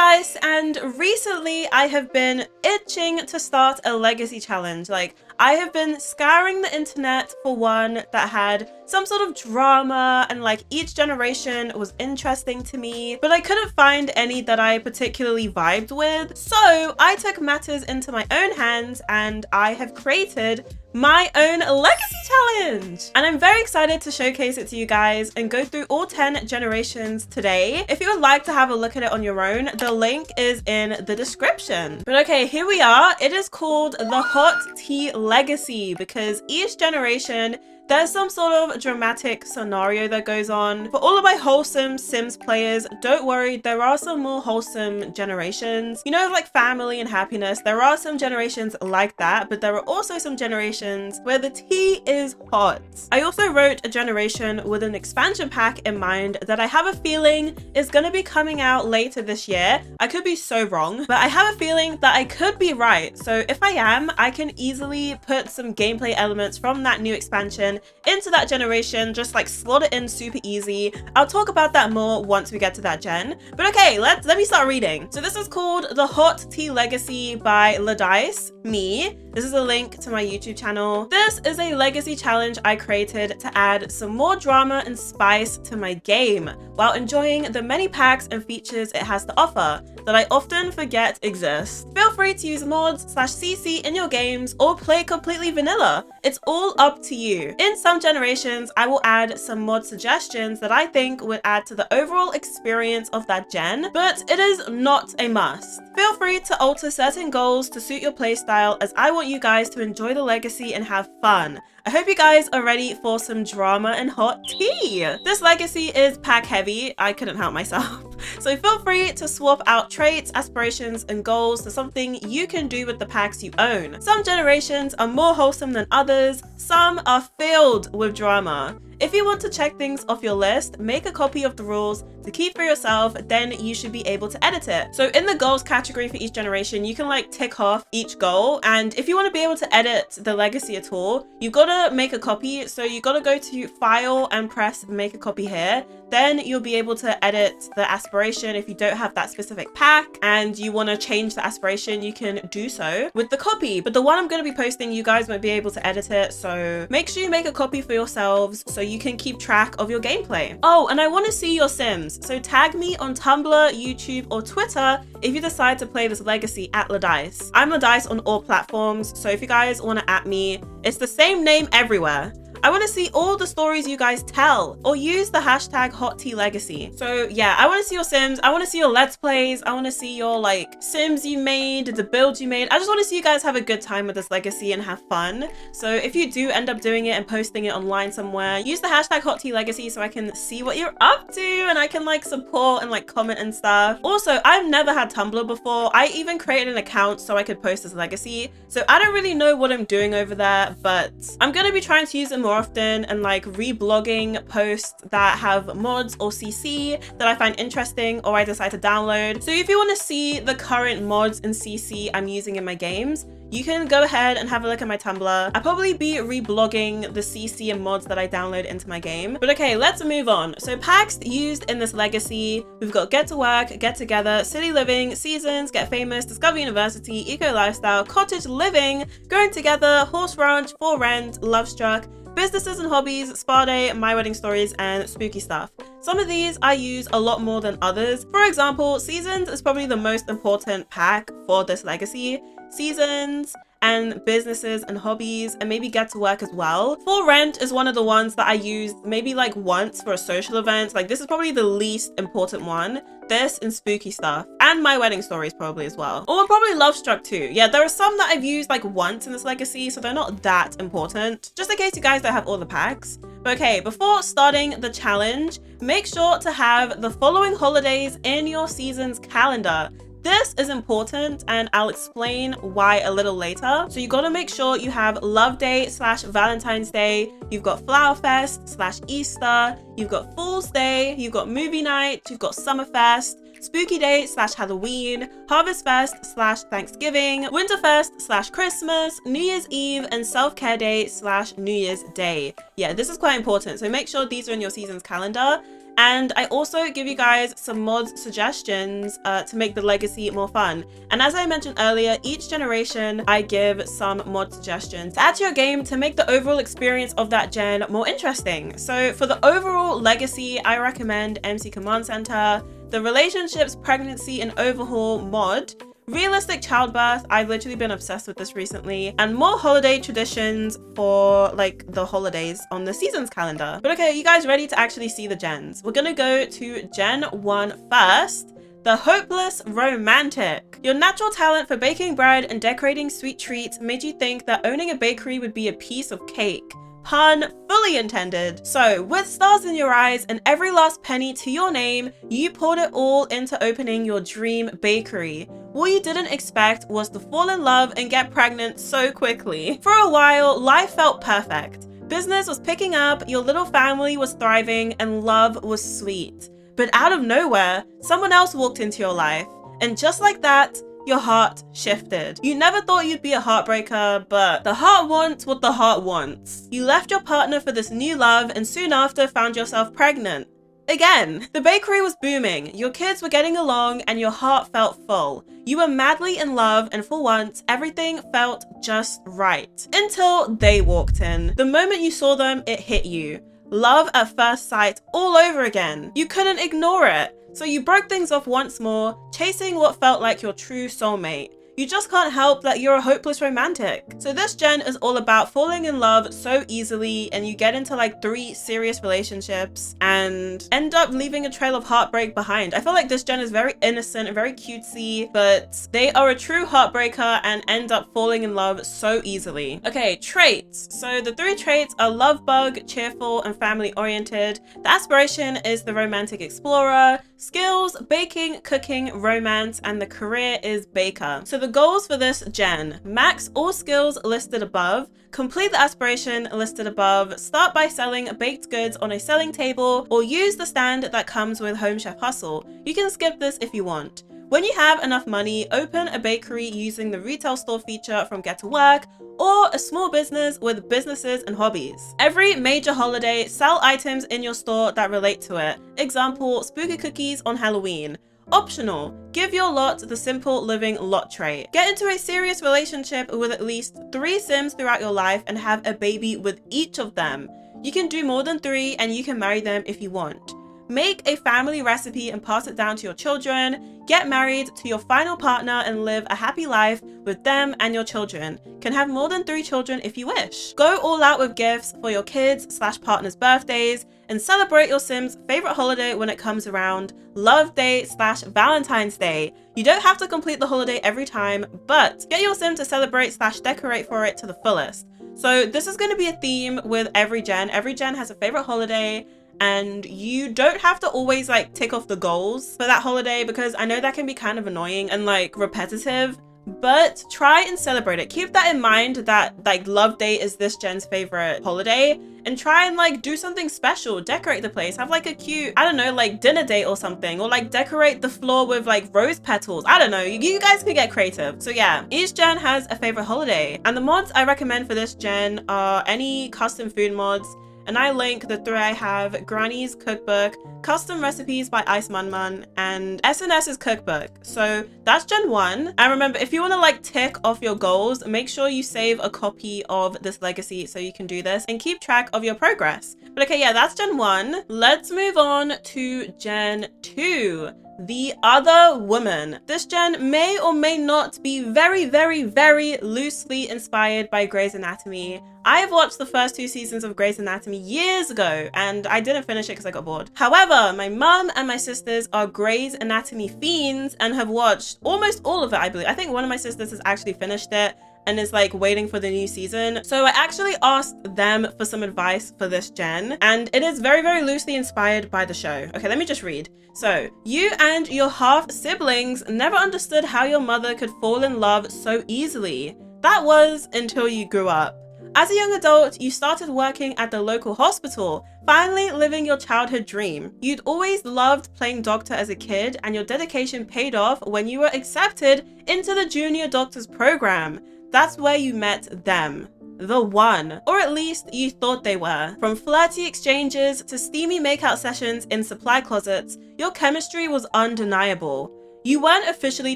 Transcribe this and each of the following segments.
lxdice, and recently I have been itching to start a legacy challenge. Like, I have been scouring the internet for one that had some sort of drama and like each generation was interesting to me, but I couldn't find any that I particularly vibed with. So I took matters into my own hands and I have created my own legacy challenge, and I'm very excited to showcase it to you guys and go through all 10 generations today. If you would like to have a look at it on your own, the link is in the description. But okay, here we are. It is called the Hot Tea Legacy because each generation there's some sort of dramatic scenario that goes on. For all of my wholesome Sims players, don't worry, there are some more wholesome generations. You know, like family and happiness, there are some generations like that, but there are also some generations where the tea is hot. I also wrote a generation with an expansion pack in mind that I have a feeling is gonna be coming out later this year. I could be so wrong, but I have a feeling that I could be right. So if I am, I can easily put some gameplay elements from that new expansion into that generation, just like slot it in super easy. I'll talk about that more once we get to that gen. But okay, let me start reading. So this is called The Hot Tea Legacy by lxdice, me. This is a link to my YouTube channel. This is a legacy challenge I created to add some more drama and spice to my game while enjoying the many packs and features it has to offer that I often forget exist. Feel free to use mods/CC in your games or play completely vanilla. It's all up to you. In some generations, I will add some mod suggestions that I think would add to the overall experience of that gen, but it is not a must. Feel free to alter certain goals to suit your playstyle, as I want you guys to enjoy the legacy and have fun. I hope you guys are ready for some drama and hot tea. This legacy is pack heavy. I couldn't help myself. So feel free to swap out traits, aspirations, and goals to something you can do with the packs you own. Some generations are more wholesome than others. Some are filled with drama. If you want to check things off your list, make a copy of the rules to keep for yourself, then you should be able to edit it. So in the goals category for each generation, you can like tick off each goal. And if you want to be able to edit the legacy at all, you've got to make a copy. So you got to go to file and press make a copy here. Then you'll be able to edit the aspiration. If you don't have that specific pack and you want to change the aspiration, you can do so with the copy. But the one I'm going to be posting, you guys won't be able to edit it. So make sure you make a copy for yourselves so you can keep track of your gameplay. Oh, and I want to see your Sims. So tag me on Tumblr, YouTube, or Twitter if you decide to play this legacy at lxdice. I'm lxdice on all platforms, so if you guys want to @ me, it's the same name everywhere. I want to see all the stories you guys tell, or use the hashtag #HotTeaLegacy. So yeah, I want to see your Sims. I want to see your Let's Plays. I want to see your like Sims you made, the builds you made. I just want to see you guys have a good time with this legacy and have fun. So if you do end up doing it and posting it online somewhere, use the hashtag #HotTeaLegacy so I can see what you're up to and I can like support and like comment and stuff. Also, I've never had Tumblr before. I even created an account so I could post this legacy. So I don't really know what I'm doing over there, but I'm going to be trying to use it more often and like reblogging posts that have mods or CC that I find interesting or I decide to download. So if you want to see the current mods and CC I'm using in my games, you can go ahead and have a look at my Tumblr. I'll probably be reblogging the CC and mods that I download into my game. But okay, let's move on. So packs used in this legacy, we've got Get to Work, Get Together, City Living, Seasons, Get Famous, Discover University, Eco Lifestyle, Cottage Living, Growing Together, Horse Ranch, For Rent, Love Struck, Businesses and Hobbies, Spa Day, My Wedding Stories, and Spooky Stuff. Some of these I use a lot more than others. For example, Seasons is probably the most important pack for this legacy. Seasons and Businesses and Hobbies, and maybe Get to Work as well. For Rent is one of the ones that I use maybe like once for a social event. Like this is probably the least important one. This and Spooky Stuff, and My Wedding Stories probably as well. Or probably Love Struck too. Yeah, there are some that I've used like once in this legacy, so they're not that important. Just in case you guys don't have all the packs. But okay, before starting the challenge, make sure to have the following holidays in your season's calendar. This is important and I'll explain why a little later. So you gotta make sure you have Love Day / Valentine's Day, you've got Flower Fest / Easter, you've got Fool's Day, you've got Movie Night, you've got Summerfest, Spooky Day / Halloween, Harvest Fest / Thanksgiving, Winterfest / Christmas, New Year's Eve, and Self-Care Day / New Year's Day. Yeah, this is quite important. So make sure these are in your season's calendar. And I also give you guys some mod suggestions to make the legacy more fun. And as I mentioned earlier, each generation I give some mod suggestions to add to your game to make the overall experience of that gen more interesting. So for the overall legacy, I recommend MC Command Center, the relationships, pregnancy, and overhaul mod, realistic childbirth, I've literally been obsessed with this recently, and more holiday traditions for like the holidays on the seasons calendar. But okay, are you guys ready to actually see the gens? We're gonna go to Gen 1 first. The hopeless romantic. Your natural talent for baking bread and decorating sweet treats made you think that owning a bakery would be a piece of cake. Pun fully intended. So with stars in your eyes and every last penny to your name, you poured it all into opening your dream bakery. What you didn't expect was to fall in love and get pregnant so quickly. For a while, life felt perfect. Business was picking up, your little family was thriving, and love was sweet. But out of nowhere, someone else walked into your life. And just like that, your heart shifted. You never thought you'd be a heartbreaker, but the heart wants what the heart wants. You left your partner for this new love and soon after found yourself pregnant. Again, the bakery was booming, your kids were getting along, and your heart felt full. You were madly in love, and for once, everything felt just right. Until they walked in. The moment you saw them, it hit you. Love at first sight all over again. You couldn't ignore it. So you broke things off once more, chasing what felt like your true soulmate. You just can't help that you're a hopeless romantic. So this gen is all about falling in love so easily, and you get into like 3 serious relationships and end up leaving a trail of heartbreak behind. I feel like this gen is very innocent and very cutesy, but they are a true heartbreaker and end up falling in love so easily. Okay, traits. So the 3 traits are love bug, cheerful, and family oriented. The aspiration is the romantic explorer, skills, baking, cooking, romance, and the career is baker. So the goals for this gen: max all skills listed above, complete the aspiration listed above, start by selling baked goods on a selling table, or use the stand that comes with Home Chef Hustle. You can skip this if you want. When you have enough money, open a bakery using the retail store feature from Get to Work, or a small business with businesses and hobbies. Every major holiday, sell items in your store that relate to it. Example, spooky cookies on Halloween. Optional, give your lot the simple living lot trait. Get into a serious relationship with at least 3 Sims throughout your life and have a baby with each of them. You can do more than 3 and you can marry them if you want. Make a family recipe and pass it down to your children. Get married to your final partner and live a happy life with them and your children. Can have more than 3 children if you wish. Go all out with gifts for your kids/partners' birthdays and celebrate your Sim's favorite holiday when it comes around, Love Day/Valentine's Day. You don't have to complete the holiday every time, but get your Sim to celebrate/decorate for it to the fullest. So this is going to be a theme with every gen. Every gen has a favorite holiday, and you don't have to always like tick off the goals for that holiday, because I know that can be kind of annoying and like repetitive, but try and celebrate it. Keep that in mind, that like Love Day is this gen's favorite holiday, and try and like do something special. Decorate the place, have like a cute, I don't know, like dinner date or something, or like decorate the floor with like rose petals. I don't know, you guys could get creative. So yeah, each gen has a favorite holiday, and the mods I recommend for this gen are any custom food mods. And I link the 3 I have: Granny's Cookbook, Custom Recipes by Ice Munmun, and SNS's Cookbook. So that's Gen 1. And remember, if you want to like tick off your goals, make sure you save a copy of this legacy so you can do this and keep track of your progress. But okay, yeah, that's Gen 1. Let's move on to Gen 2. The Other Woman. This gen may or may not be very, very, very loosely inspired by Grey's Anatomy. I have watched the first 2 seasons of Grey's Anatomy years ago, and I didn't finish it because I got bored. However, my mum and my sisters are Grey's Anatomy fiends and have watched almost all of it, I believe. I think one of my sisters has actually finished it and is like waiting for the new season. So I actually asked them for some advice for this gen, and it is very, very loosely inspired by the show. Okay, let me just read. So, you and your half siblings never understood how your mother could fall in love so easily. That was until you grew up. As a young adult, you started working at the local hospital, finally living your childhood dream. You'd always loved playing doctor as a kid, and your dedication paid off when you were accepted into the junior doctor's program. That's where you met them. the one, or at least you thought they were. From flirty exchanges to steamy makeout sessions in supply closets, your chemistry was undeniable. You weren't officially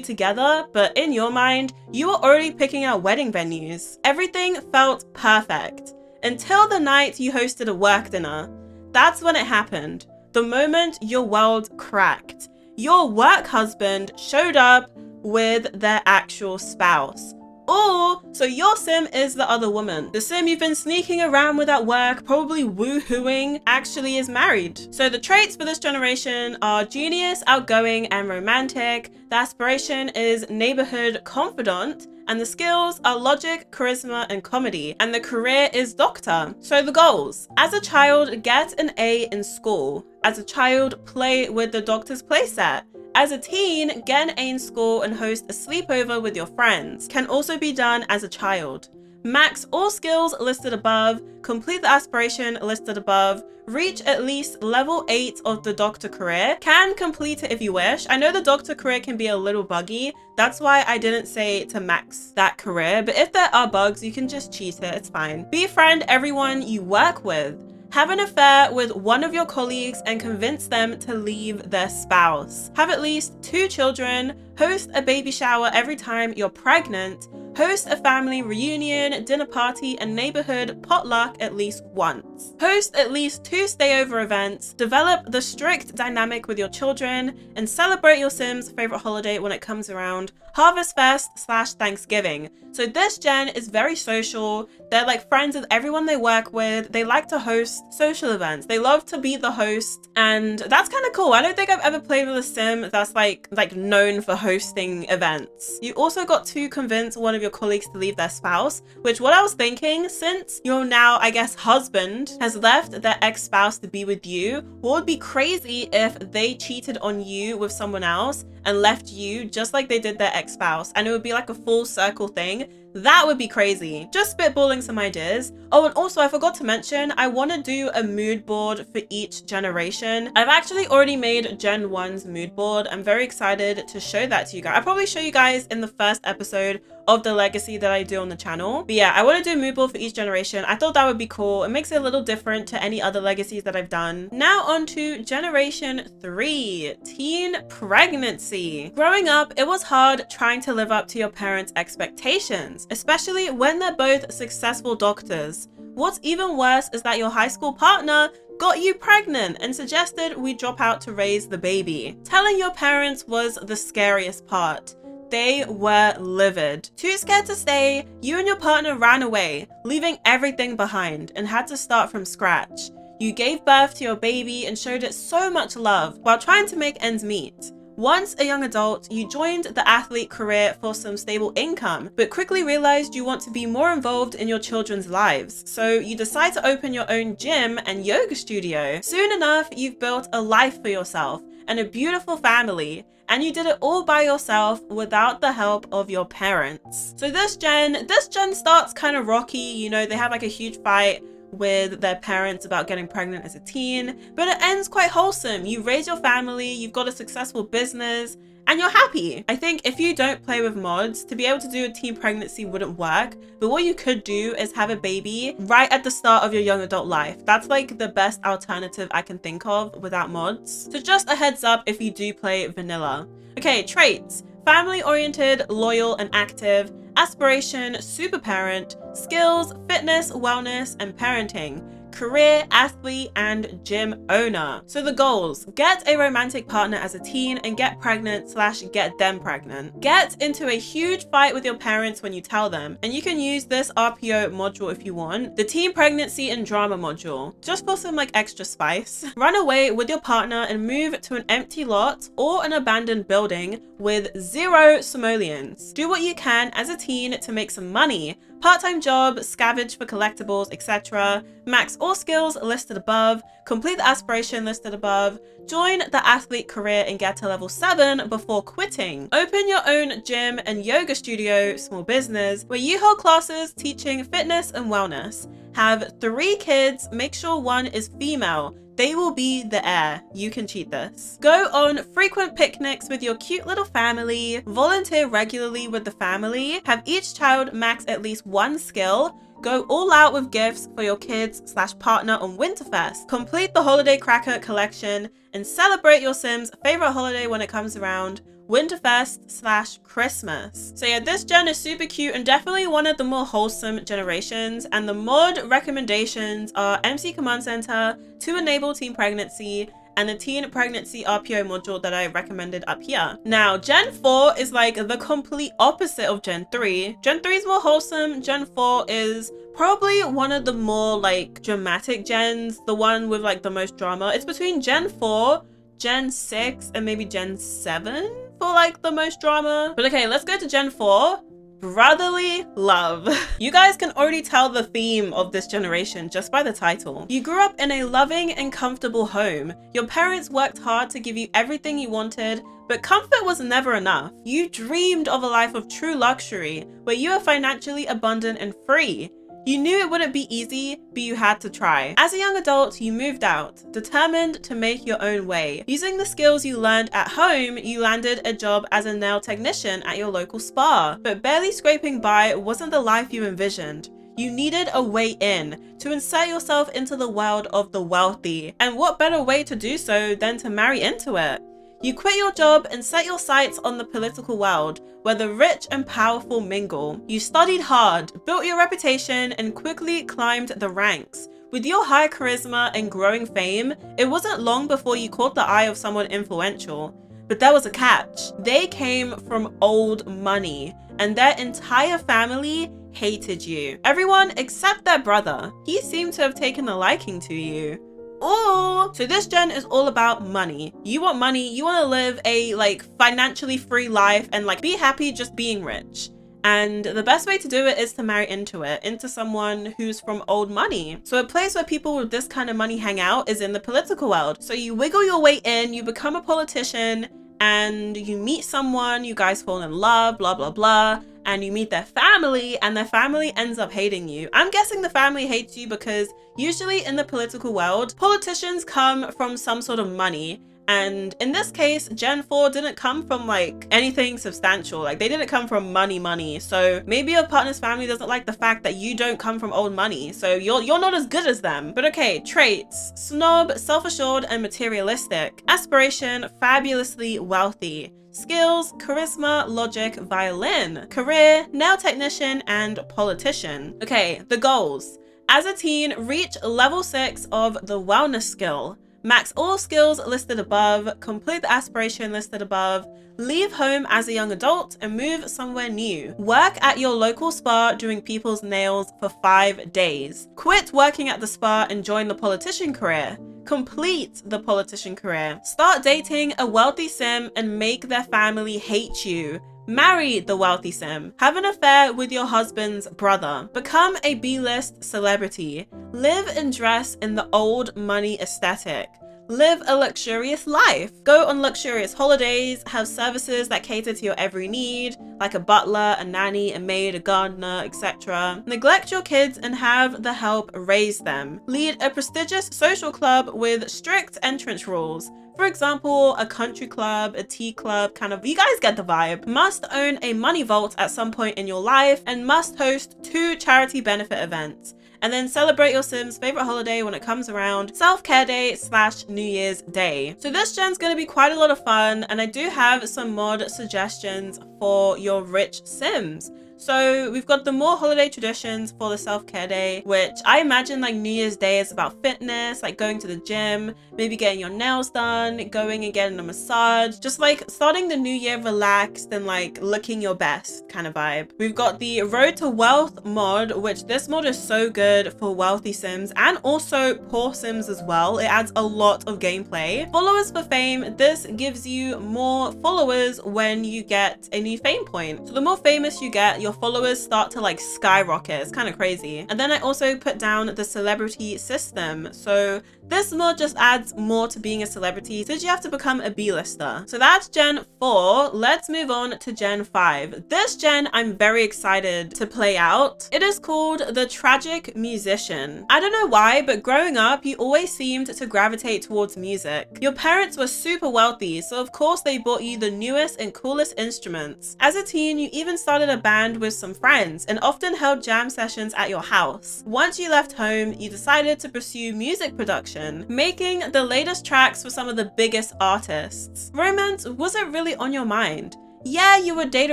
together, but in your mind, you were already picking out wedding venues. Everything felt perfect. Until the night you hosted a work dinner. That's when it happened. The moment your world cracked. Your work husband showed up with their actual spouse. Or, so your sim is the other woman. The sim you've been sneaking around with at work, probably woohooing, actually is married. So the traits for this generation are genius, outgoing, and romantic. The aspiration is neighborhood confidant. And the skills are logic, charisma, and comedy. And the career is doctor. So the goals. As a child, get an A in school. As a child, play with the doctor's playset. As a teen, get an A in school and host a sleepover with your friends. Can also be done as a child. Max all skills listed above, complete the aspiration listed above, reach at least level 8 of the doctor career, can complete it if you wish. I know the doctor career can be a little buggy, that's why I didn't say to max that career, but if there are bugs, you can just cheat it, it's fine. Befriend everyone you work with. Have an affair with one of your colleagues and convince them to leave their spouse. Have at least 2 children. Host a baby shower every time you're pregnant. Host a family reunion, dinner party, and neighborhood potluck at least once. Host at least 2 stayover events. Develop the strict dynamic with your children and celebrate your Sims' favorite holiday when it comes around. Harvest Fest / Thanksgiving. So this gen is very social. They're like friends with everyone they work with. They like to host social events. They love to be the host, and that's kind of cool. I don't think I've ever played with a sim that's like known for hosting events. You also got to convince one of your colleagues to leave their spouse, which what I was thinking, since your now, I guess, husband has left their ex-spouse to be with you, what would be crazy if they cheated on you with someone else and left you just like they did their ex-spouse, and it would be like a full circle thing. That would be crazy. Just spitballing some ideas. Oh, and also I forgot to mention, I want to do a mood board for each generation. I've actually already made Gen 1's mood board. I'm very excited to show that to you guys. I'll probably show you guys in the first episode of the legacy that I do on the channel. But yeah, I want to do a mood board for each generation. I thought that would be cool. It makes it a little different to any other legacies that I've done. Now on to Generation 3, teen pregnancy. Growing up, it was hard trying to live up to your parents' expectations, especially when they're both successful doctors. What's even worse is that your high school partner got you pregnant and suggested we drop out to raise the baby. Telling your parents was the scariest part. They were livid. Too scared to stay, you and your partner ran away, leaving everything behind and had to start from scratch. You gave birth to your baby and showed it so much love while trying to make ends meet. Once a young adult, you joined the athlete career for some stable income, but quickly realized you want to be more involved in your children's lives. So you decide to open your own gym and yoga studio. Soon enough, you've built a life for yourself and a beautiful family, and you did it all by yourself without the help of your parents. So this gen starts kind of rocky. You know, they have like a huge fight with their parents about getting pregnant as a teen, but it ends quite wholesome. You raise your family, you've got a successful business, and you're happy. I think if you don't play with mods, to be able to do a teen pregnancy wouldn't work, but what you could do is have a baby right at the start of your young adult life. That's like the best alternative I can think of without mods. So just a heads up if you do play vanilla. Okay, traits. Family-oriented, loyal, and active. Aspiration, super parent. Skills, fitness, wellness, and parenting. Career, athlete, and gym owner. So the goals: get a romantic partner as a teen and get pregnant / get them pregnant. Get into a huge fight with your parents when you tell them, and you can use this RPO module if you want. The teen pregnancy and drama module, just for some like extra spice. Run away with your partner and move to an empty lot or an abandoned building with 0 simoleons. Do what you can as a teen to make some money. Part-time job, scavenge for collectibles, etc. Max all skills listed above. Complete the aspiration listed above. Join the athlete career and get to level 7 before quitting. Open your own gym and yoga studio, small business, where you hold classes teaching fitness and wellness. Have 3 kids, make sure one is female. They will be the heir. You can cheat this. Go on frequent picnics with your cute little family. Volunteer regularly with the family. Have each child max at least 1 skill. Go all out with gifts for your kids/partner on Winterfest. Complete the holiday cracker collection and celebrate your Sims' favorite holiday when it comes around, Winterfest/Christmas. So yeah, this gen is super cute and definitely one of the more wholesome generations, and the mod recommendations are MC Command Center to enable teen pregnancy and the teen pregnancy RPO module that I recommended up here. Now, Gen 4 is like the complete opposite of Gen 3. Gen 3 is more wholesome. Gen 4 is probably one of the more like dramatic gens, the one with like the most drama. It's between Gen 4, Gen 6, and maybe Gen 7 for like the most drama. But okay, let's go to Gen 4. Brotherly love. You guys can already tell the theme of this generation just by the title. You grew up in a loving and comfortable home. Your parents worked hard to give you everything you wanted, but comfort was never enough. You dreamed of a life of true luxury, where you are financially abundant and free. You knew it wouldn't be easy, but you had to try. As a young adult, you moved out, determined to make your own way. Using the skills you learned at home, you landed a job as a nail technician at your local spa. But barely scraping by wasn't the life you envisioned. You needed a way in, to insert yourself into the world of the wealthy. And what better way to do so than to marry into it? You quit your job and set your sights on the political world, where the rich and powerful mingle. You studied hard, built your reputation, and quickly climbed the ranks. With your high charisma and growing fame, it wasn't long before you caught the eye of someone influential. But there was a catch. They came from old money, and their entire family hated you. Everyone except their brother. He seemed to have taken a liking to you. Oh, so this gen is all about money. You want money, you want to live a like financially free life and like be happy just being rich. And the best way to do it is to marry into someone who's from old money. So a place where people with this kind of money hang out is in the political world. So you wiggle your way in, you become a politician, and you meet someone, you guys fall in love, blah, blah, blah. And you meet their family, and their family ends up hating you. I'm guessing the family hates you because usually in the political world, politicians come from some sort of money. And in this case, Gen 4 didn't come from like anything substantial. Like they didn't come from money. So maybe your partner's family doesn't like the fact that you don't come from old money. So you're not as good as them. But okay, traits: snob, self-assured, and materialistic. Aspiration, fabulously wealthy. Skills: charisma, logic, violin. Career: nail technician and politician. Okay, the goals. As a teen, reach level 6 of the wellness skill. Max all skills listed above, complete the aspiration listed above, leave home as a young adult and move somewhere new. Work at your local spa doing people's nails for 5 days. Quit working at the spa and join the politician career. Complete the politician career. Start dating a wealthy sim and make their family hate you. Marry the wealthy sim. Have an affair with your husband's brother. Become a B-list celebrity. Live and dress in the old money aesthetic. Live a luxurious life. Go on luxurious holidays. Have services that cater to your every need, like a butler, a nanny, a maid, a gardener, etc. Neglect your kids and have the help raise them. Lead a prestigious social club with strict entrance rules. For example, a country club, a tea club, kind of, you guys get the vibe. Must own a money vault at some point in your life and must host 2 charity benefit events. And then celebrate your Sim's favorite holiday when it comes around, self-care day / New Year's Day. So this gen's gonna be quite a lot of fun, and I do have some mod suggestions for your rich Sims. So we've got the more holiday traditions for the self-care day, which I imagine like New Year's Day is about fitness, like going to the gym, maybe getting your nails done, going and getting a massage, just like starting the new year relaxed and like looking your best kind of vibe. We've got the Road to Wealth mod, which this mod is so good for wealthy Sims and also poor Sims as well. It adds a lot of gameplay. Followers for fame. This gives you more followers when you get a new fame point. So the more famous you get, your followers start to like skyrocket. It's kind of crazy. And then I also put down the celebrity system. So This mod just adds more to being a celebrity since you have to become a B-lister. So that's Gen 4. Let's move on to Gen 5. This gen I'm very excited to play out. It is called the Tragic Musician. I don't know why, but growing up, you always seemed to gravitate towards music. Your parents were super wealthy, so of course they bought you the newest and coolest instruments. As a teen, you even started a band with some friends and often held jam sessions at your house. Once you left home, you decided to pursue music production, making the latest tracks for some of the biggest artists. Romance wasn't really on your mind. Yeah, you would date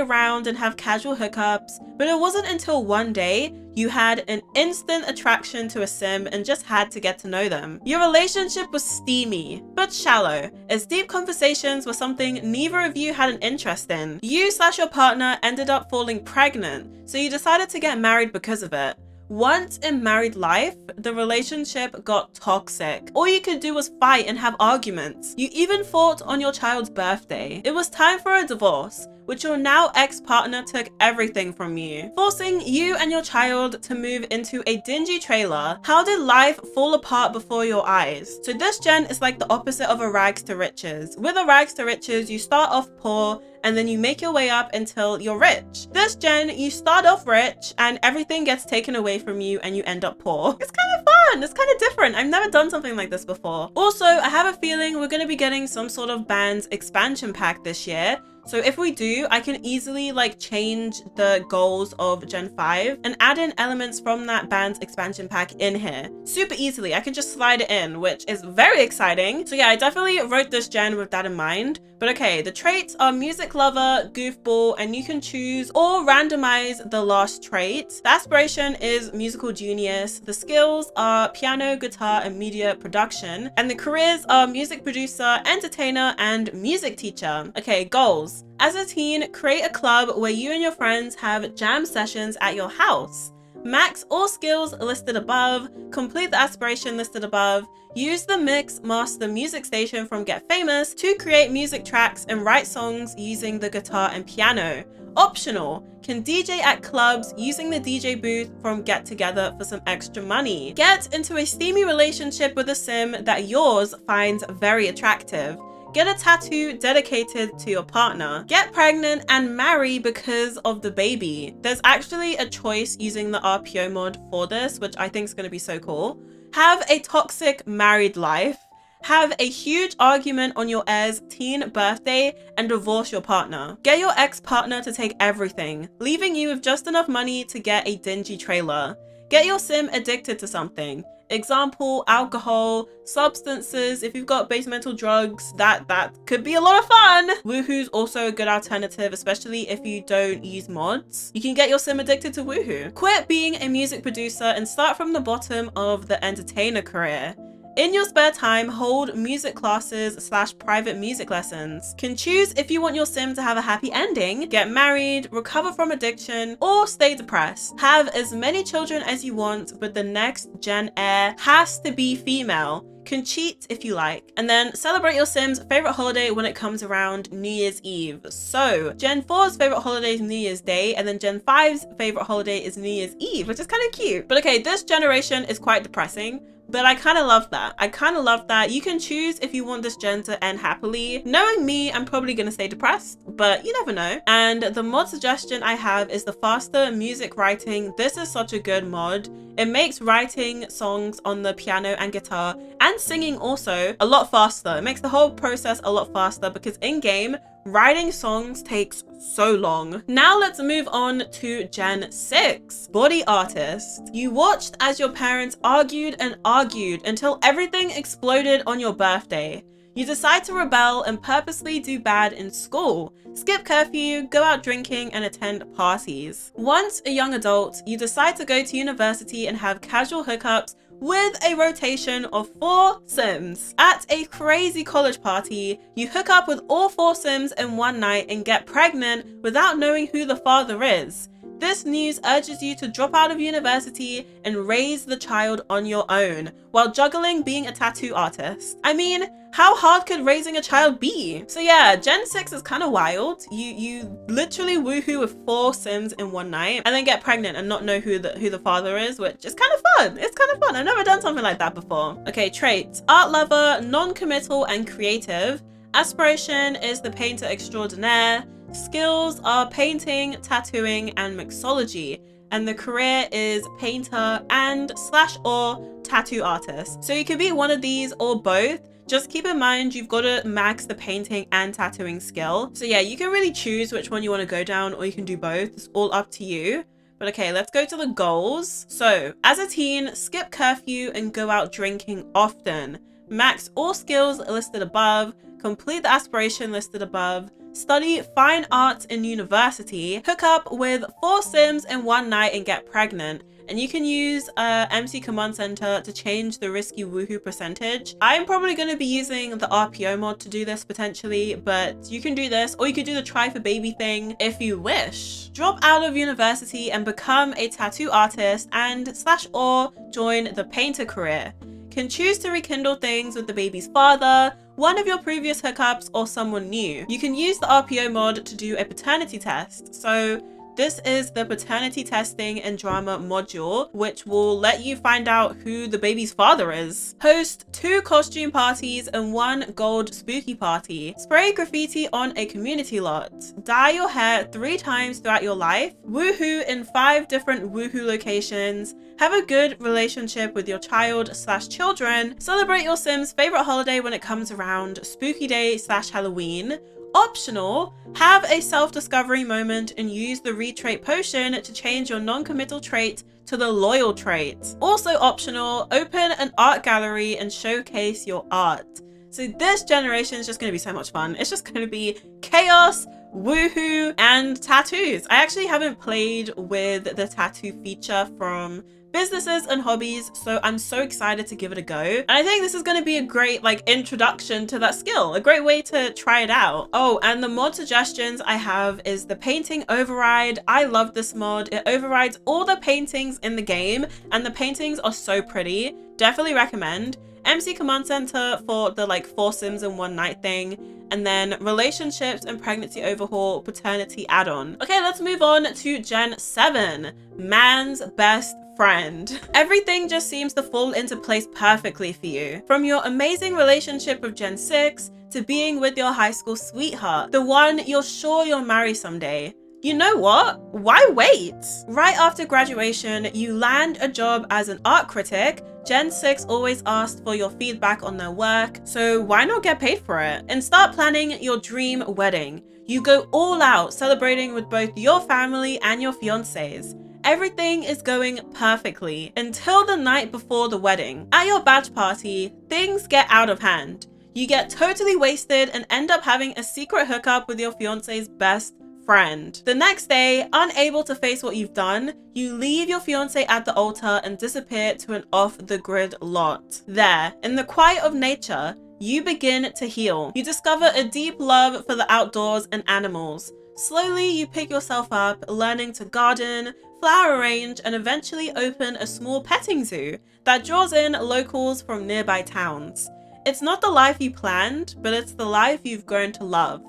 around and have casual hookups, but it wasn't until one day you had an instant attraction to a sim and just had to get to know them. Your relationship was steamy, but shallow, as deep conversations were something neither of you had an interest in. You/your partner ended up falling pregnant, so you decided to get married because of it. Once in married life, the relationship got toxic. All you could do was fight and have arguments. You even fought on your child's birthday. It was time for a divorce, which your now ex-partner took everything from you, forcing you and your child to move into a dingy trailer. How did life fall apart before your eyes? So this gen is like the opposite of a rags to riches. With a rags to riches, you start off poor and then you make your way up until you're rich. This gen, you start off rich and everything gets taken away from you and you end up poor. It's kind of fun. It's kind of different. I've never done something like this before. Also, I have a feeling we're going to be getting some sort of band's expansion pack this year. So if we do, I can easily like change the goals of Gen 5 and add in elements from that band's expansion pack in here. Super easily. I can just slide it in, which is very exciting. So yeah, I definitely wrote this gen with that in mind. But okay, the traits are music lover, goofball, and you can choose or randomize the last trait. The aspiration is musical genius. The skills are piano, guitar, and media production. And the careers are music producer, entertainer, and music teacher. Okay, goals. As a teen, create a club where you and your friends have jam sessions at your house. Max all skills listed above, complete the aspiration listed above, use the mix master music station from Get Famous to create music tracks and write songs using the guitar and piano. Optional, can DJ at clubs using the DJ booth from Get Together for some extra money. Get into a steamy relationship with a sim that yours finds very attractive. Get a tattoo dedicated to your partner. Get pregnant and marry because of the baby. There's actually a choice using the RPO mod for this, which I think is going to be so cool. Have a toxic married life. Have a huge argument on your heir's teen birthday and divorce your partner. Get your ex-partner to take everything, leaving you with just enough money to get a dingy trailer. Get your sim addicted to something. Example, alcohol, substances. If you've got base mental drugs, that could be a lot of fun. Woohoo's also a good alternative, especially if you don't use mods. You can get your sim addicted to Woohoo. Quit being a music producer and start from the bottom of the entertainer career. In your spare time, hold music classes / private music lessons. Can choose if you want your sim to have a happy ending, get married, recover from addiction, or stay depressed. Have as many children as you want, but the next gen heir has to be female. Can cheat if you like. And then celebrate your sim's favorite holiday when it comes around New Year's Eve. So Gen 4's favorite holiday is New Year's Day, and then Gen 5's favorite holiday is New Year's Eve, which is kind of cute. But okay, this generation is quite depressing. But I kind of love that. I kind of love that. You can choose if you want this gen to end happily. Knowing me, I'm probably going to stay depressed, but you never know. And the mod suggestion I have is the faster music writing. This is such a good mod. It makes writing songs on the piano and guitar and singing also a lot faster. It makes the whole process a lot faster because in-game, writing songs takes so long. Now let's move on to Gen 6, Body Artist. You watched as your parents argued and argued until everything exploded on your birthday. You decide to rebel and purposely do bad in school, skip curfew, go out drinking, and attend parties. Once a young adult, you decide to go to university and have casual hookups with a rotation of 4 sims. At a crazy college party, you hook up with all 4 sims in one night and get pregnant without knowing who the father is. This news urges you to drop out of university and raise the child on your own while juggling being a tattoo artist. I mean, how hard could raising a child be? So yeah, Gen 6 is kind of wild. You literally woohoo with 4 Sims in one night and then get pregnant and not know who the father is, which is kind of fun. It's kind of fun. I've never done something like that before. Okay, traits: art lover, non-committal and creative. Aspiration is the painter extraordinaire. Skills are painting, tattooing, and mixology. And the career is painter and / or tattoo artist. So you can be one of these or both. Just keep in mind, you've got to max the painting and tattooing skill. So yeah, you can really choose which one you want to go down, or you can do both. It's all up to you. But okay, let's go to the goals. So as a teen, skip curfew and go out drinking often. Max all skills listed above. Complete the aspiration listed above. Study fine arts in university. Hook up with 4 Sims in one night and get pregnant. And you can use MC Command Center to change the risky woohoo percentage. I'm probably going to be using the RPO mod to do this potentially, but you can do this, or you could do the try for baby thing if you wish. Drop out of university and become a tattoo artist and / or join the painter career. Can choose to rekindle things with the baby's father, one of your previous hookups, or someone new. You can use the RPO mod to do a paternity test. So this is the paternity testing and drama module, which will let you find out who the baby's father is. Host 2 costume parties and 1 gold spooky party. Spray graffiti on a community lot. Dye your hair 3 times throughout your life. Woohoo in 5 different woohoo locations. Have a good relationship with your child / children. Celebrate your Sim's favorite holiday when it comes around. Spooky day / Halloween. Optional, have a self-discovery moment and use the retrait potion to change your non-committal trait to the loyal trait. Also optional, open an art gallery and showcase your art. So this generation is just going to be so much fun. It's just going to be chaos, woohoo, and tattoos. I actually haven't played with the tattoo feature from businesses and hobbies, so I'm so excited to give it a go. And I think this is going to be a great introduction to that skill, a great way to try it out. Oh, and the mod suggestions I have is the painting override. I love this mod. It overrides all the paintings in the game, and the paintings are so pretty. Definitely recommend. MC Command Center for the 4 Sims in one night thing, and then relationships and pregnancy overhaul paternity add-on. Okay, let's move on to Gen 7, man's best friend. Everything just seems to fall into place perfectly for you. From your amazing relationship with Gen 6 to being with your high school sweetheart, the one you're sure you'll marry someday. You know what? Why wait? Right after graduation, you land a job as an art critic. Gen 6 always asked for your feedback on their work, so why not get paid for it? And start planning your dream wedding. You go all out, celebrating with both your family and your fiancés. Everything is going perfectly until the night before the wedding. At your batch party, things get out of hand. You get totally wasted and end up having a secret hookup with your fiancé's best friend. The next day, unable to face what you've done, you leave your fiancé at the altar and disappear to an off-the-grid lot. There, in the quiet of nature, you begin to heal. You discover a deep love for the outdoors and animals. Slowly, you pick yourself up, learning to garden, flower arrange, and eventually open a small petting zoo that draws in locals from nearby towns. It's not the life you planned, but it's the life you've grown to love.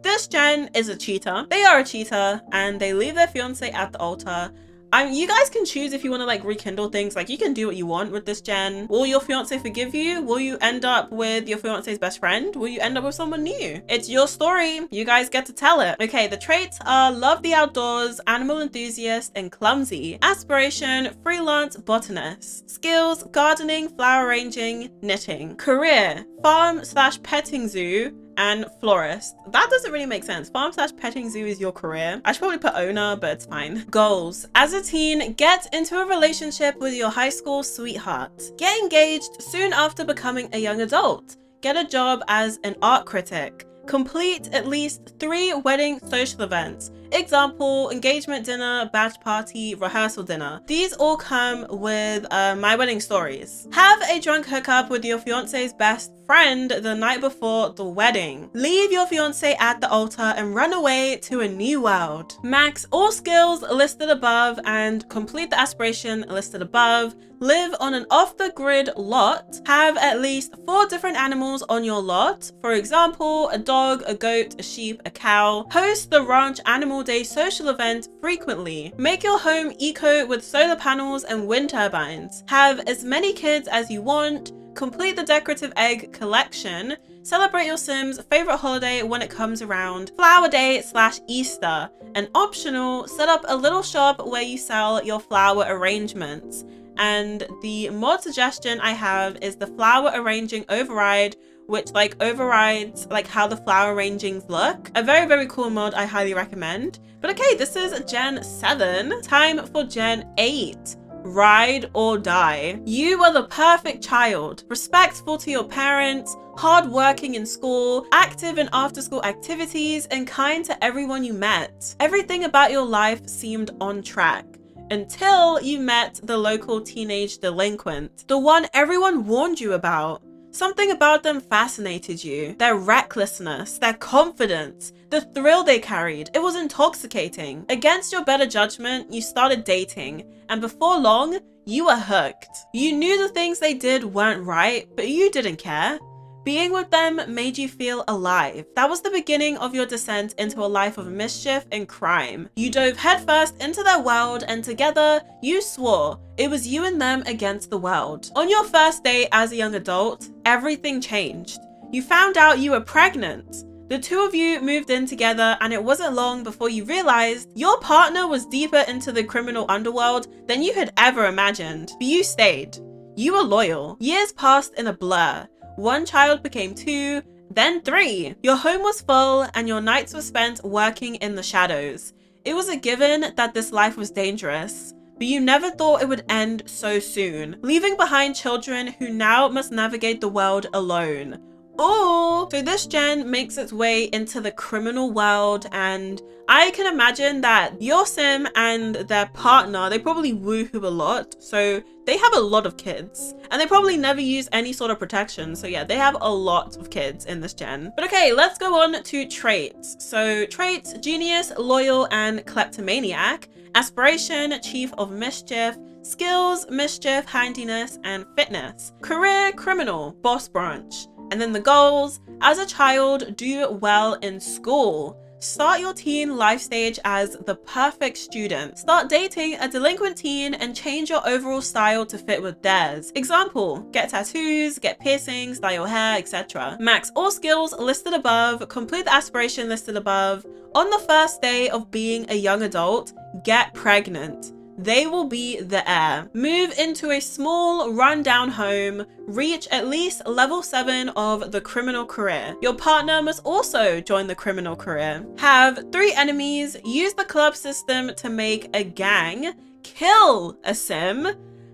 This gen is a cheater. They are a cheater and they leave their fiancé at the altar. You guys can choose if you want to rekindle things. You can do what you want with this gen. Will your fiancé forgive you? Will you end up with your fiancé's best friend? Will you end up with someone new? It's your story. You guys get to tell it. Okay, the traits are love the outdoors, animal enthusiast, and clumsy. Aspiration, freelance botanist. Skills, gardening, flower arranging, knitting. Career, farm / petting zoo, and florist. That doesn't really make sense. Farm / petting zoo is your career. I should probably put owner, but it's fine. Goals. As a teen, get into a relationship with your high school sweetheart. Get engaged soon after becoming a young adult. Get a job as an art critic. Complete at least 3 wedding social events. Example, engagement dinner, batch party, rehearsal dinner. These all come with my wedding stories. Have a drunk hookup with your fiance's best friend the night before the wedding. Leave your fiance at the altar and run away to a new world. Max all skills listed above and complete the aspiration listed above. Live on an off-the-grid lot. Have at least 4 different animals on your lot. For example, a dog, a goat, a sheep, a cow. Host the Ranch Animal Day social event frequently. Make your home eco with solar panels and wind turbines. Have as many kids as you want. Complete the decorative egg collection. Celebrate your Sims' favorite holiday when it comes around. Flower Day / Easter. And optional, set up a little shop where you sell your flower arrangements. And the mod suggestion I have is the flower arranging override, which overrides how the flower arrangings look. A very, very cool mod I highly recommend. But okay, this is Gen 7. Time for Gen 8. Ride or die. You are the perfect child, respectful to your parents, hardworking in school, active in after-school activities, and kind to everyone you met. Everything about your life seemed on track. Until you met the local teenage delinquent, the one everyone warned you about. Something about them fascinated you. Their recklessness, their confidence, the thrill they carried. It was intoxicating. Against your better judgment, you started dating, and before long, you were hooked. You knew the things they did weren't right, but you didn't care. Being with them made you feel alive. That was the beginning of your descent into a life of mischief and crime. You dove headfirst into their world, and together, you swore it was you and them against the world. On your first date as a young adult, everything changed. You found out you were pregnant. The two of you moved in together, and it wasn't long before you realized your partner was deeper into the criminal underworld than you had ever imagined. But you stayed. You were loyal. Years passed in a blur. 1 child became 2, then 3. Your home was full and your nights were spent working in the shadows. It was a given that this life was dangerous, but you never thought it would end so soon, leaving behind children who now must navigate the world alone. Oh, so this gen makes its way into the criminal world, and I can imagine that your sim and their partner, they probably woohoo a lot, so they have a lot of kids, and they probably never use any sort of protection, so yeah, they have a lot of kids in this gen. But okay, let's go on to traits. So traits: genius, loyal, and kleptomaniac. Aspiration: chief of mischief. Skills: mischief, handiness, and fitness. Career: criminal, boss branch. And then the goals: as a child, do well in school. Start your teen life stage as the perfect student. Start dating a delinquent teen and change your overall style to fit with theirs. Example: get tattoos, get piercings, dye your hair, etc. Max all skills listed above. Complete the aspiration listed above. On the first day of being a young adult, get pregnant. They will be the heir. Move into a small, run-down home. Reach at least level 7 of the criminal career. Your partner must also join the criminal career. Have 3 enemies. Use the club system to make a gang. Kill a sim.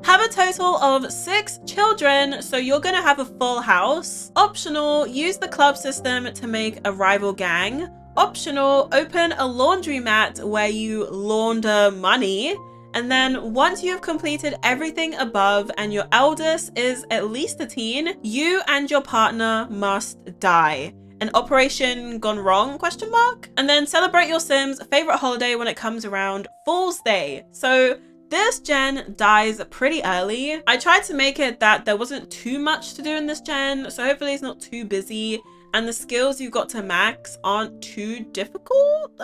Have a total of 6 children, so you're gonna have a full house. Optional: use the club system to make a rival gang. Optional: open a laundromat where you launder money. And then once you have completed everything above and your eldest is at least a teen, you and your partner must die. An operation gone wrong, ? And then celebrate your Sims' favorite holiday when it comes around, Fool's Day. So this gen dies pretty early. I tried to make it that there wasn't too much to do in this gen, so hopefully it's not too busy. And the skills you got to max aren't too difficult.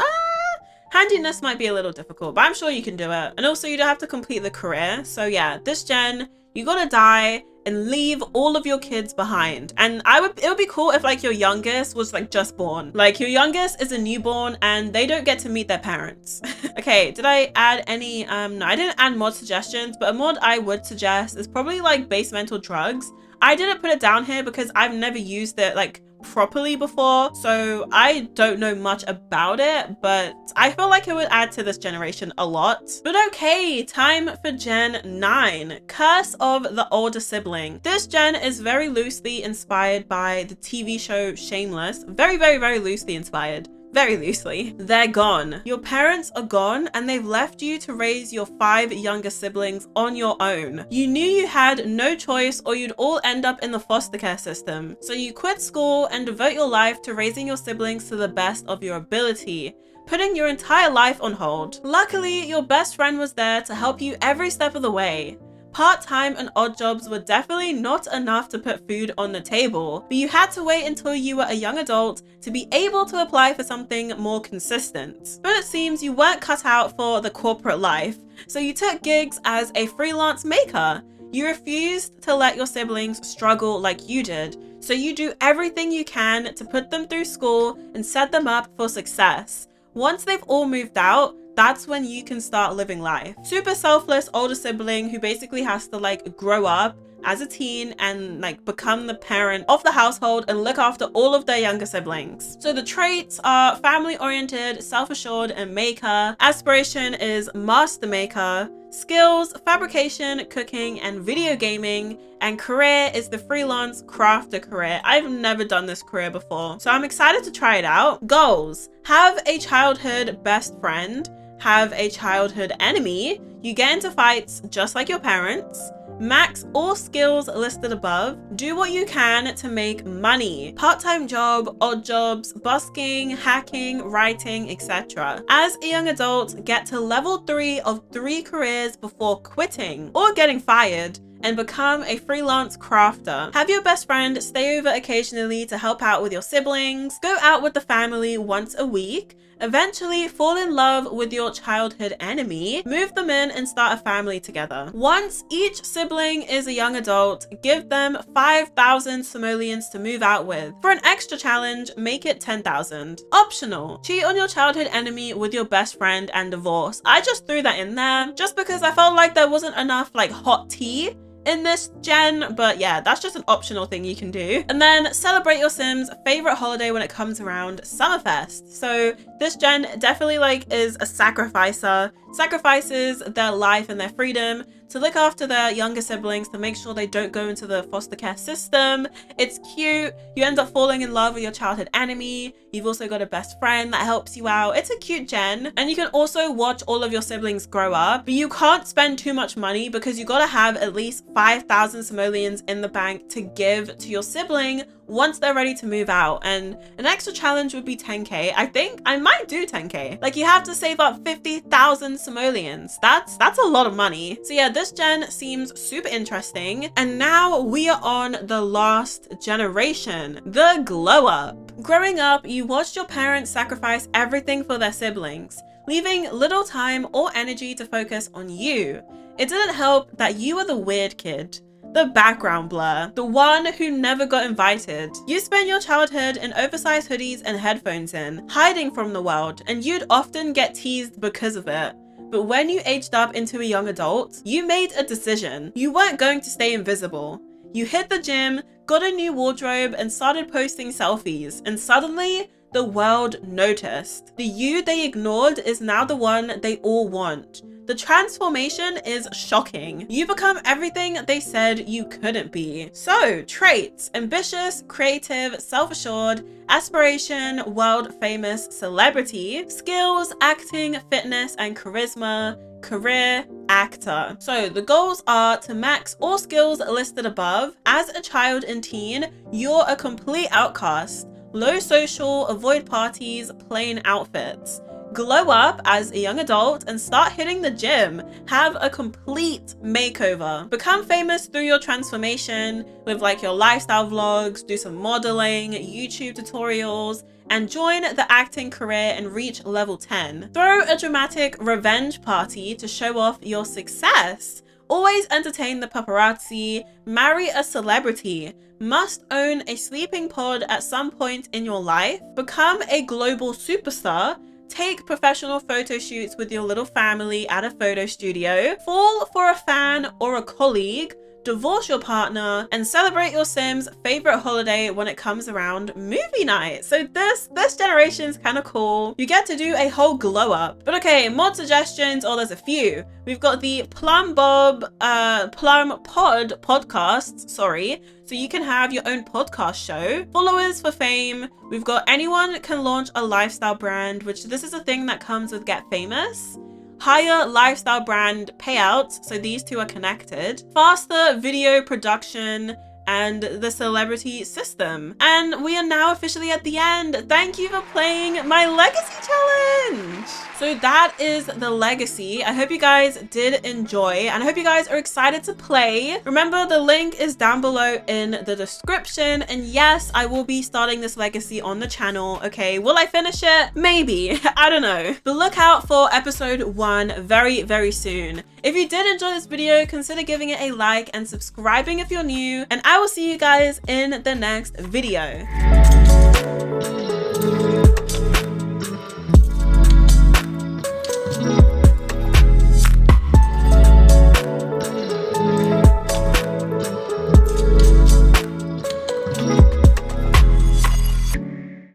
Handiness might be a little difficult, but I'm sure you can do it. And also you don't have to complete the career. So yeah, this gen, you gotta die and leave all of your kids behind. And it would be cool if your youngest was just born. Your youngest is a newborn and they don't get to meet their parents. Okay, did I add any, no, I didn't add mod suggestions, but a mod I would suggest is probably base mental drugs. I didn't put it down here because I've never used it properly before, so I don't know much about it, but I feel like it would add to this generation a lot. But okay, time for Gen 9, Curse of the Older Sibling. This gen is very loosely inspired by the TV show Shameless. Very, very, very loosely inspired. very loosely. They're gone. Your parents are gone and they've left you to raise your 5 younger siblings on your own. You knew you had no choice or you'd all end up in the foster care system. So you quit school and devote your life to raising your siblings to the best of your ability, putting your entire life on hold. Luckily, your best friend was there to help you every step of the way. Part-time and odd jobs were definitely not enough to put food on the table, but you had to wait until you were a young adult to be able to apply for something more consistent. But it seems you weren't cut out for the corporate life, so you took gigs as a freelance maker. You refused to let your siblings struggle like you did, so you do everything you can to put them through school and set them up for success. Once they've all moved out, that's when you can start living life. Super selfless older sibling who basically has to like grow up as a teen and like become the parent of the household and look after all of their younger siblings. So the traits are family oriented, self-assured, and maker. Aspiration is master maker. Skills, fabrication, cooking, and video gaming. And career is the freelance crafter career. I've never done this career before, so I'm excited to try it out. Goals: have a childhood best friend, have a childhood enemy, you get into fights just like your parents, max all skills listed above, do what you can to make money, part-time job, odd jobs, busking, hacking, writing, etc. As a young adult, get to level 3 of 3 careers before quitting or getting fired, and become a freelance crafter. Have your best friend stay over occasionally to help out with your siblings, go out with the family once a week, eventually fall in love with your childhood enemy, move them in and start a family together. Once each sibling is a young adult, give them 5,000 simoleons to move out with. For an extra challenge, make it 10,000. Optional: cheat on your childhood enemy with your best friend and divorce. I just threw that in there just because I felt like there wasn't enough like hot tea in this gen, but yeah, that's just an optional thing you can do. And then celebrate your Sims' favorite holiday when it comes around, Summerfest. So this gen definitely like is a sacrificer, sacrifices their life and their freedom to look after their younger siblings, to make sure they don't go into the foster care system. It's cute. You end up falling in love with your childhood enemy. You've also got a best friend that helps you out. It's a cute gen. And you can also watch all of your siblings grow up, but you can't spend too much money because you gotta have at least 5,000 simoleons in the bank to give to your sibling once they're ready to move out. And an extra challenge would be 10k. I think I might do 10k. Like, you have to save up 50,000 simoleons. That's a lot of money. So yeah, this gen seems super interesting. And now we are on the last generation, the glow up. Growing up, you watched your parents sacrifice everything for their siblings, leaving little time or energy to focus on you. It didn't help that you were the weird kid, the background blur, the one who never got invited. You spent your childhood in oversized hoodies and headphones in, hiding from the world, and you'd often get teased because of it. But when you aged up into a young adult, you made a decision. You weren't going to stay invisible. You hit the gym, got a new wardrobe, and started posting selfies, and suddenly the world noticed. The you they ignored is now the one they all want. The transformation is shocking. You become everything they said you couldn't be. So, traits: ambitious, creative, self-assured, aspiration, world famous, celebrity. Skills: acting, fitness, and charisma. Career: actor. So the goals are to max all skills listed above. As a child and teen, you're a complete outcast. Low social, avoid parties, plain outfits. Glow up as a young adult and start hitting the gym. Have a complete makeover. Become famous through your transformation with like your lifestyle vlogs, do some modeling, YouTube tutorials, and join the acting career and reach level 10. Throw a dramatic revenge party to show off your success. Always entertain the paparazzi. Marry a celebrity. Must own a sleeping pod at some point in your life. Become a global superstar. Take professional photo shoots with your little family at a photo studio. Fall for a fan or a colleague. divorce your partner, and celebrate your Sims' favorite holiday when it comes around, movie night. So this generation's kind of cool. You get to do a whole glow up. But okay, mod suggestions, oh, there's a few. We've got the Plum Pod podcasts, sorry. So you can have your own podcast show. Followers for fame. We've got anyone can launch a lifestyle brand, which this is a thing that comes with Get Famous. Higher lifestyle brand payouts, so these two are connected. Faster video production and the celebrity system. And we are now officially at the end. Thank you for playing my legacy challenge. So that is the legacy. I hope you guys did enjoy, and I hope you guys are excited to play. Remember, the link is down below in the description. And yes, I will be starting this legacy on the channel. Okay, will I finish it? Maybe. I don't know. But look out for episode 1 very, very soon. If you did enjoy this video, consider giving it a like and subscribing if you're new. And I will see you guys in the next video.